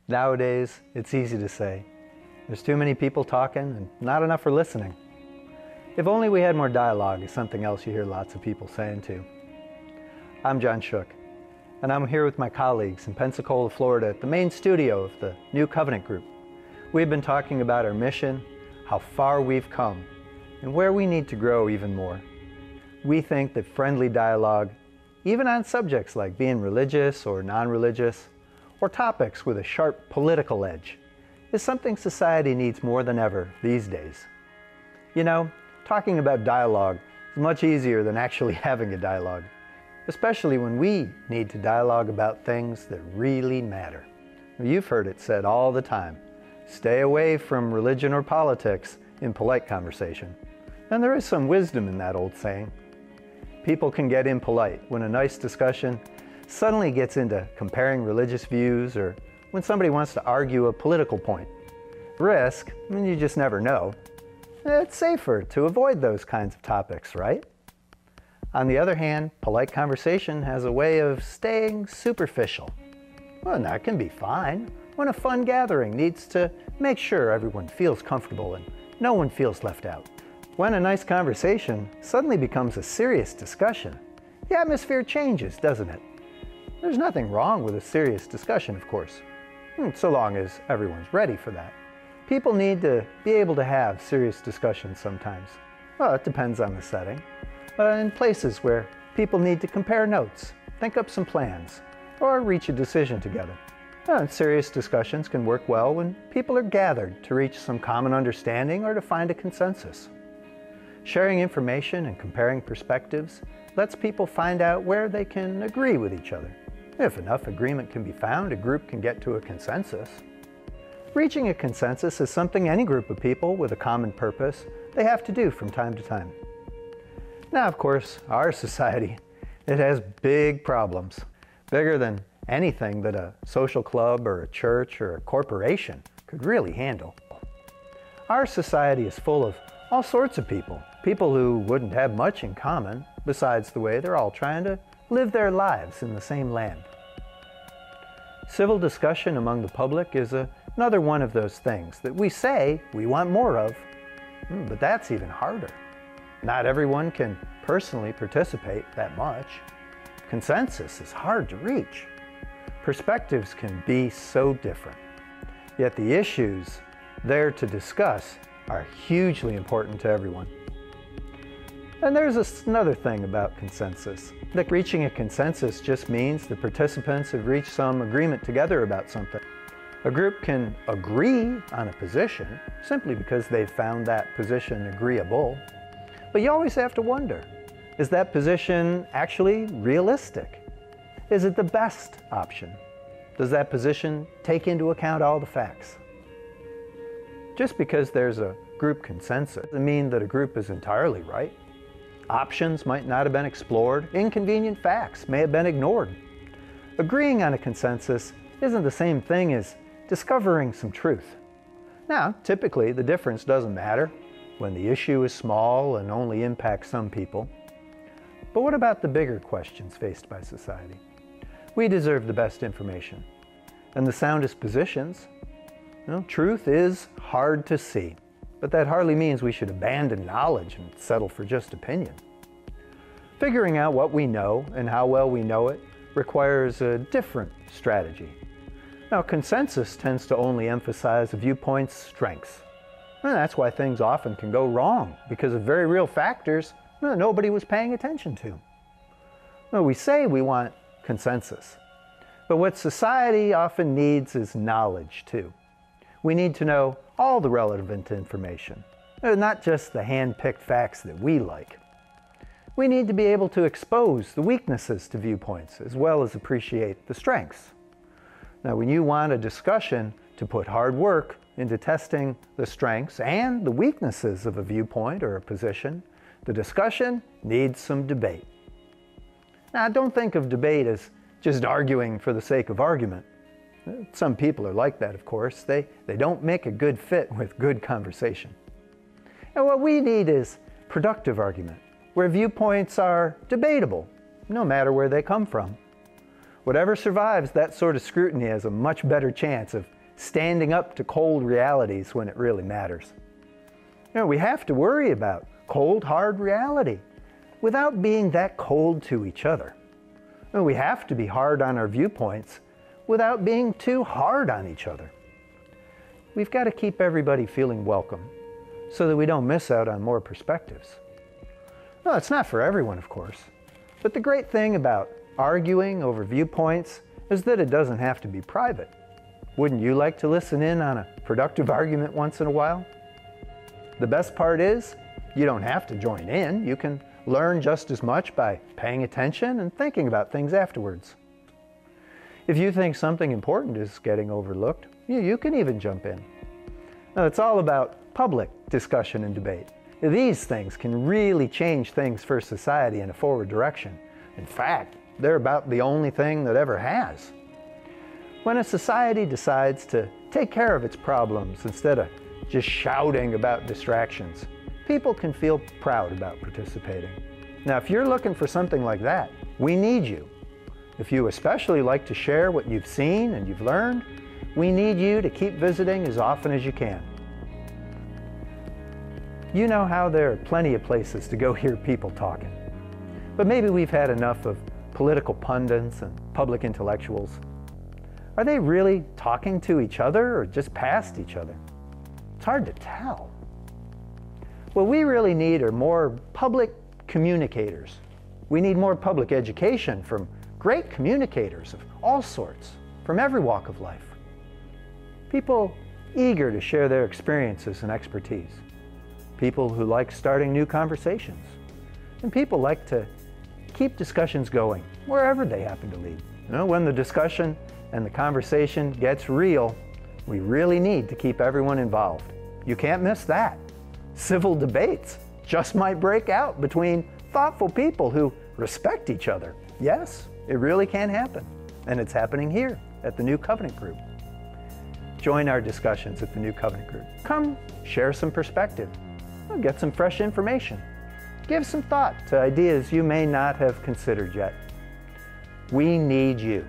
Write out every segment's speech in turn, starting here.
Nowadays, it's easy to say, there's too many people talking and not enough are listening. If only we had more dialogue is something else you hear lots of people saying too. I'm John Shook, and I'm here with my colleagues in Pensacola, Florida at the main studio of the New Covenant Group. We've been talking about our mission, how far we've come, and where we need to grow even more. We think that friendly dialogue, even on subjects like being religious or non-religious, or topics with a sharp political edge, is something society needs more than ever these days. You know, talking about dialogue is much easier than actually having a dialogue, especially when we need to dialogue about things that really matter. You've heard it said all the time, stay away from religion or politics in polite conversation. And there is some wisdom in that old saying. People can get impolite when a nice discussion suddenly gets into comparing religious views or when somebody wants to argue a political point. Risk, you just never know. It's safer to avoid those kinds of topics, right? On the other hand, polite conversation has a way of staying superficial. Well, and that can be fine when a fun gathering needs to make sure everyone feels comfortable and no one feels left out. When a nice conversation suddenly becomes a serious discussion, the atmosphere changes, doesn't it? There's nothing wrong with a serious discussion, of course, so long as everyone's ready for that. People need to be able to have serious discussions sometimes. Well, it depends on the setting. In places where people need to compare notes, think up some plans, or reach a decision together. And serious discussions can work well when people are gathered to reach some common understanding or to find a consensus. Sharing information and comparing perspectives lets people find out where they can agree with each other. If enough agreement can be found, a group can get to a consensus. Reaching a consensus is something any group of people with a common purpose, they have to do from time to time. Now, of course, our society, it has big problems, bigger than anything that a social club or a church or a corporation could really handle. Our society is full of all sorts of people who wouldn't have much in common besides the way they're all trying to live their lives in the same land. Civil discussion among the public is another one of those things that we say we want more of, but that's even harder. Not everyone can personally participate that much. Consensus is hard to reach. Perspectives can be so different. Yet the issues there to discuss are hugely important to everyone. And there's another thing about consensus. That reaching a consensus just means the participants have reached some agreement together about something. A group can agree on a position simply because they've found that position agreeable. But you always have to wonder, is that position actually realistic? Is it the best option? Does that position take into account all the facts? Just because there's a group consensus doesn't mean that a group is entirely right. Options might not have been explored. Inconvenient facts may have been ignored. Agreeing on a consensus isn't the same thing as discovering some truth. Now, typically the difference doesn't matter when the issue is small and only impacts some people. But what about the bigger questions faced by society? We deserve the best information and the soundest positions. Truth is hard to see. But that hardly means we should abandon knowledge and settle for just opinion. Figuring out what we know and how well we know it requires a different strategy. Now, consensus tends to only emphasize a viewpoint's strengths. And that's why things often can go wrong, because of very real factors nobody was paying attention to. Now, we say we want consensus, but what society often needs is knowledge too. We need to know all the relevant information, not just the hand-picked facts that we like. We need to be able to expose the weaknesses to viewpoints as well as appreciate the strengths. Now, when you want a discussion to put hard work into testing the strengths and the weaknesses of a viewpoint or a position, the discussion needs some debate. Now, don't think of debate as just arguing for the sake of argument. Some people are like that, of course. They don't make a good fit with good conversation. And what we need is productive argument, where viewpoints are debatable, no matter where they come from. Whatever survives that sort of scrutiny has a much better chance of standing up to cold realities when it really matters. We have to worry about cold, hard reality without being that cold to each other. We have to be hard on our viewpoints without being too hard on each other. We've got to keep everybody feeling welcome so that we don't miss out on more perspectives. No, it's not for everyone, of course, but the great thing about arguing over viewpoints is that it doesn't have to be private. Wouldn't you like to listen in on a productive argument once in a while? The best part is, you don't have to join in. You can learn just as much by paying attention and thinking about things afterwards. If you think something important is getting overlooked, you can even jump in. Now, it's all about public discussion and debate. These things can really change things for society in a forward direction. In fact, they're about the only thing that ever has. When a society decides to take care of its problems instead of just shouting about distractions, people can feel proud about participating. Now, if you're looking for something like that, we need you. If you especially like to share what you've seen and you've learned, we need you to keep visiting as often as you can. You know how there are plenty of places to go hear people talking. But maybe we've had enough of political pundits and public intellectuals. Are they really talking to each other or just past each other? It's hard to tell. What we really need are more public communicators. We need more public education from great communicators of all sorts, from every walk of life. People eager to share their experiences and expertise. People who like starting new conversations. And people like to keep discussions going wherever they happen to lead. When the discussion and the conversation gets real, we really need to keep everyone involved. You can't miss that. Civil debates just might break out between thoughtful people who respect each other. Yes, it really can happen. And it's happening here at the New Covenant Group. Join our discussions at the New Covenant Group. Come share some perspective. Get some fresh information. Give some thought to ideas you may not have considered yet. We need you,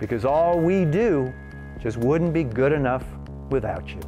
because all we do just wouldn't be good enough without you.